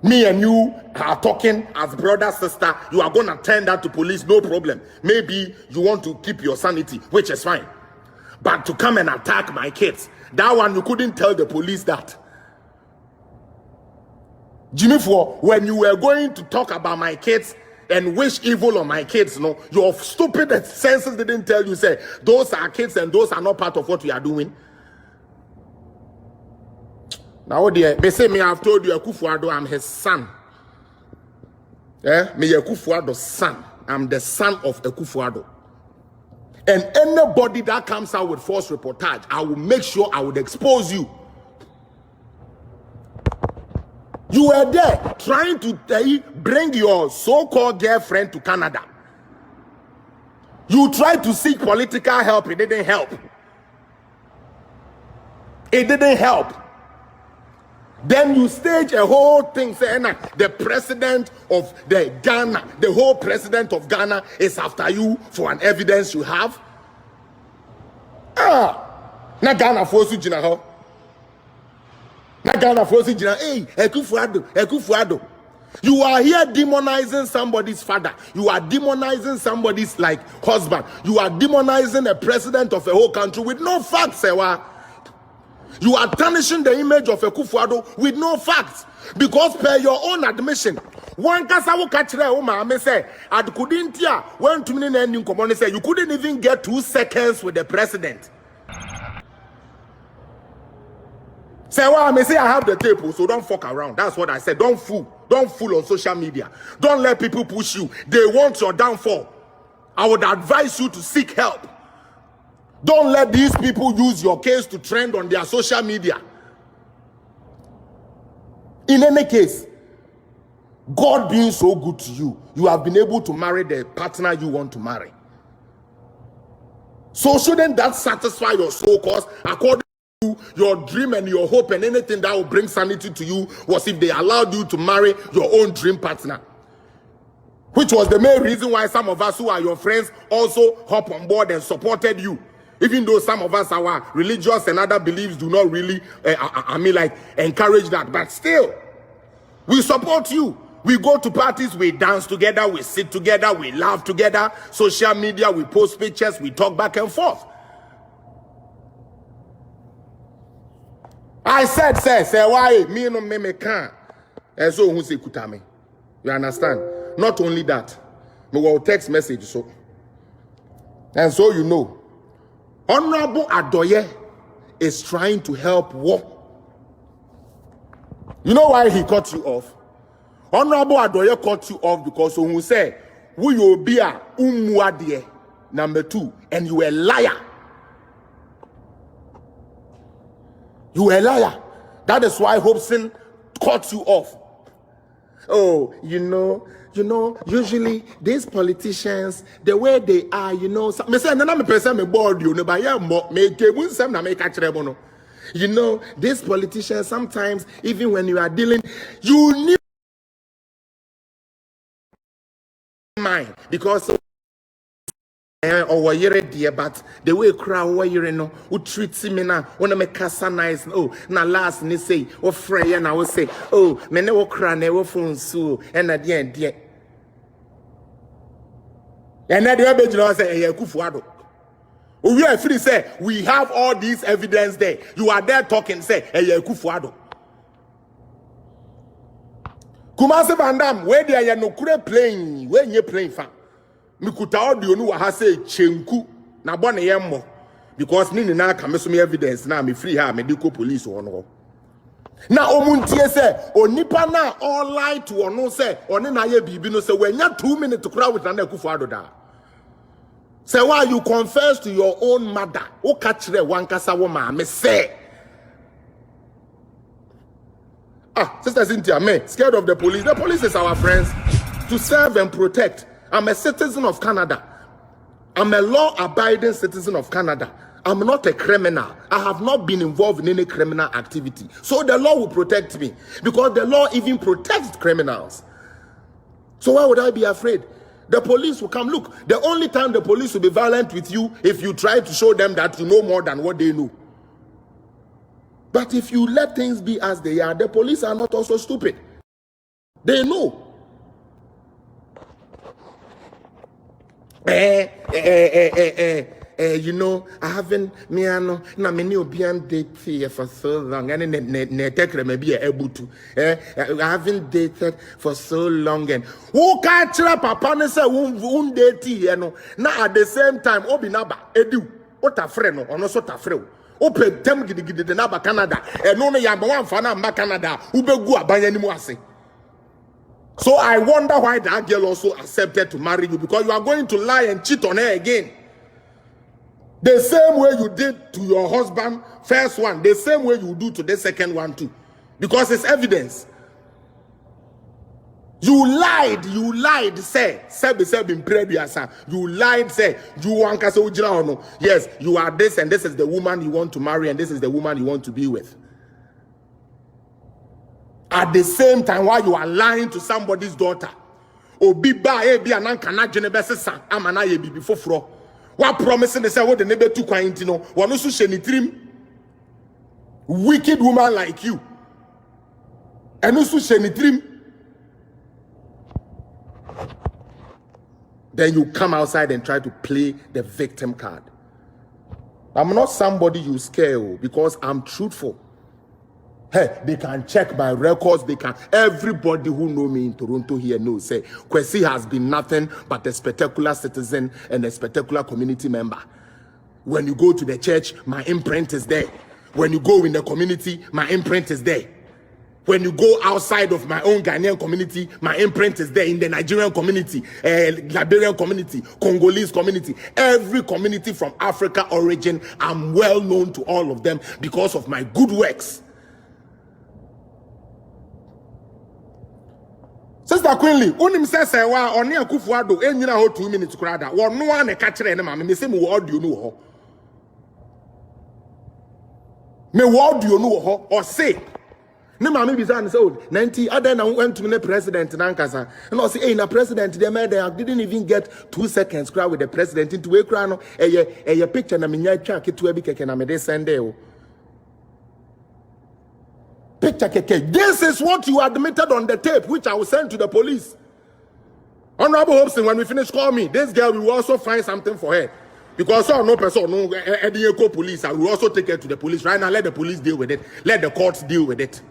Me and you are talking as brother, sister. You are going to turn that to police, no problem. Maybe you want to keep your sanity, which is fine. But to come and attack my kids, that one you couldn't tell the police that. Jimmy, for when you were going to talk about my kids and wish evil on my kids, no, your stupid senses didn't tell you, say, those are kids and those are not part of what we are doing. Now, dear, they say me, I've told you, Akufo Addo, I'm his son. Me Akufo Addo's son. I'm the son of Akufo Addo. And anybody that comes out with false reportage, I will make sure I would expose you. You were there trying to bring your so-called girlfriend to Canada. You tried to seek political help. It didn't help. It didn't help. Then you stage a whole thing saying the president of the Ghana, the whole president of Ghana is after you for an evidence you have. Na Ghana force you jina. Na Ghana force you jina. Hey, Akufo Addo, Akufo Addo. You are here demonizing somebody's father. You are demonizing somebody's husband. You are demonizing the president of a whole country with no facts, Serwaa. You are tarnishing the image of Akufo Addo with no facts. Because per your own admission, one kasawo kachire o ma me say ad couldn't when to many ending common say you couldn't even get 2 seconds with the president. Say well, I say I have the tape, so don't fuck around. That's what I said. Don't fool on social media. Don't let people push you. They want your downfall. I would advise you to seek help. Don't let these people use your case to trend on their social media. In any case, God being so good to you, you have been able to marry the partner you want to marry. So shouldn't that satisfy your soul? Cause according to your dream and your hope and anything that will bring sanity to you was if they allowed you to marry your own dream partner. Which was the main reason why some of us who are your friends also hop on board and supported you. Even though some of us, our religious and other beliefs do not really, encourage that. But still, we support you. We go to parties, we dance together, we sit together, we laugh together. Social media, we post pictures, we talk back and forth. I said, say, why? Me no me can't. And so who say kutame? You understand? Not only that, we will text message so. And so you know. Honorable Addo is trying to help war. You know why he cut you off? Honorable Addo cut you off because when we say, we will be a umwadie, number 2, and you a liar. You a liar. That is why Hobson cut you off. Oh, you know, usually these politicians, the way they are, me say, me person me bored you, but yeah, you know, these politicians sometimes, even when you are dealing, you need mind because or dear, but the way crowd who treats me now, when I make casa nice, oh, now last ni say, oh, Freya, and I will say, oh, me never cry, never phone so, and at the end, dear. And at the end, you say, Akufo Addo. We are free, say, we have all these evidence there. You are there talking, say, Akufo Addo. Kumasi Vandam, where they are no playing, where you playing for? Mikuta audio no ha say chenku na bone yemmo because ni na ka meso me evidence na me free ha me dey police ono na omuntie say onipa na all lie to ono say one na ye bibi no say wanya 2 minutes to cry with na Akufo Addo da say why you confess to your own mother o ka kire wan kasa wo ma me say Sister Cynthia, me scared of the police is our friends to serve and protect. I'm a citizen of Canada. I'm a law-abiding citizen of Canada. I'm not a criminal. I have not been involved in any criminal activity. So the law will protect me because the law even protects criminals. So why would I be afraid? The police will come. Look, the only time the police will be violent with you if you try to show them that you know more than what they know. But if you let things be as they are, the police are not also stupid. They know. You know, I haven't me ano na me new obian date here for so long, and ne take maybe able to. I haven't dated for so long, and who can't tell papa ne say won date here no. Now at the same time, obi naba edu. What a friend no, ono so ta friend. Open tem gidi de naba Canada. E no ya ba wan fa na mba Canada. Ubegu abanya ni mu ase. So I wonder why that girl also accepted to marry you, because you are going to lie and cheat on her again. The same way you did to your husband, first one, the same way you do to the second one too. Because it's evidence. You lied, say in previous. You lied, say you want to say, yes, you are this and this is the woman you want to marry and this is the woman you want to be with. At the same time, while you are lying to somebody's daughter, obi ba e bi anan kana genebese san amana ye bibi foforo. What promising they say what the neighbor too quiet, you know, one also shenitrim wicked woman like you. And also shenitrim. Then you come outside and try to play the victim card. I'm not somebody you scare because I'm truthful. Hey, they can check my records. They can. Everybody who know me in Toronto here knows. Say, Kwesi has been nothing but a spectacular citizen and a spectacular community member. When you go to the church, my imprint is there. When you go in the community, my imprint is there. When you go outside of my own Ghanaian community, my imprint is there. In the Nigerian community, Liberian community, Congolese community, every community from Africa origin, I'm well known to all of them because of my good works. Sister Queenly, unim say Serwaa Broni Akufo Addo enyina ho 2 minutes krada. Wo no an e ka kire ne ma me say me wo audio no ho. Me wo audio no ho or say ne ma me bi say oh 90 other na went to the president na nkasa. And I say hey na president they made I didn't even get 2 seconds crowd with the president into we kra no eye picture na me nya twa ketu bi keke na me dey send o. Picture keke. This is what you admitted on the tape, which I will send to the police. Honorable Hobson, when we finish, call me. This girl, we will also find something for her. Because no person, no police, I will also take her to the police. Right now, let the police deal with it. Let the courts deal with it.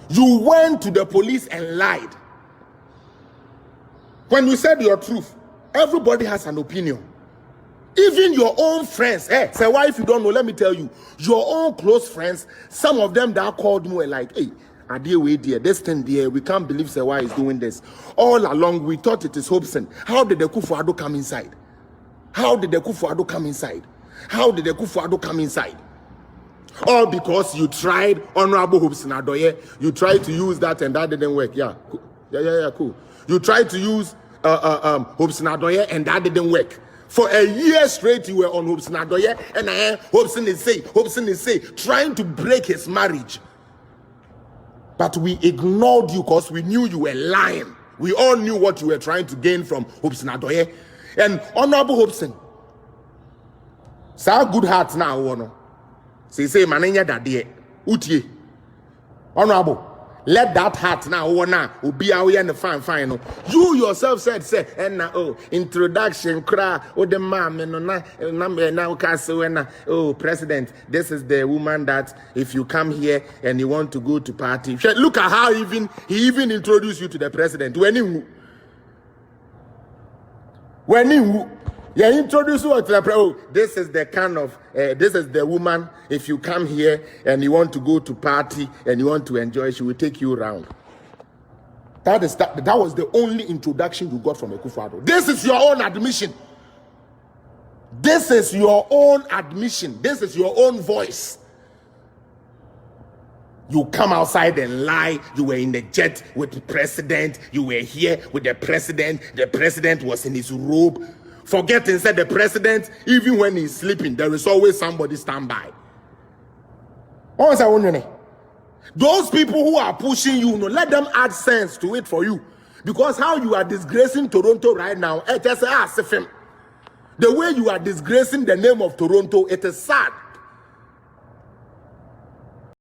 You went to the police and lied. When you said your truth, everybody has an opinion. Even your own friends, say why if you don't know, let me tell you, your own close friends, some of them that called me were like, hey, I deal with dear, this thing there, we can't believe Serwaa is doing this. All along, we thought it is Hobson. How did the Akufo Addo come inside? How did the Akufo Addo come inside? How did the Akufo Addo come inside? All because you tried Honorable Hobson Addo, you tried to use that and that didn't work. Yeah, cool. You tried to use Hobson Addo and that didn't work. For a year straight, you were on Hobson Addo, and Hobson is say, trying to break his marriage. But we ignored you because we knew you were lying. We all knew what you were trying to gain from Hobson Addo. And Honorable Hobson, sa good heart now, wono. Say, manenya dadie, utie. Honorable. Let that heart now, be out here in the fine. You yourself said, say, and now, introduction, cry, the mom, and now, castle, oh, president, this is the woman that if you come here and you want to go to party, look at how he even introduced you to the president. When he introduced you to the president, this is the kind of, this is the woman, if you come here and you want to go to party and you want to enjoy, she will take you around. That was the only introduction you got from Akufo Addo. This is your own admission. This is your own admission. This is your own voice. You come outside and lie. You were in the jet with the president. You were here with the president. The president was in his robe. Forgetting, said the president, even when he's sleeping, there is always somebody standby. Those people who are pushing you, let them add sense to it for you. Because how you are disgracing Toronto right now, the way you are disgracing the name of Toronto, it is sad.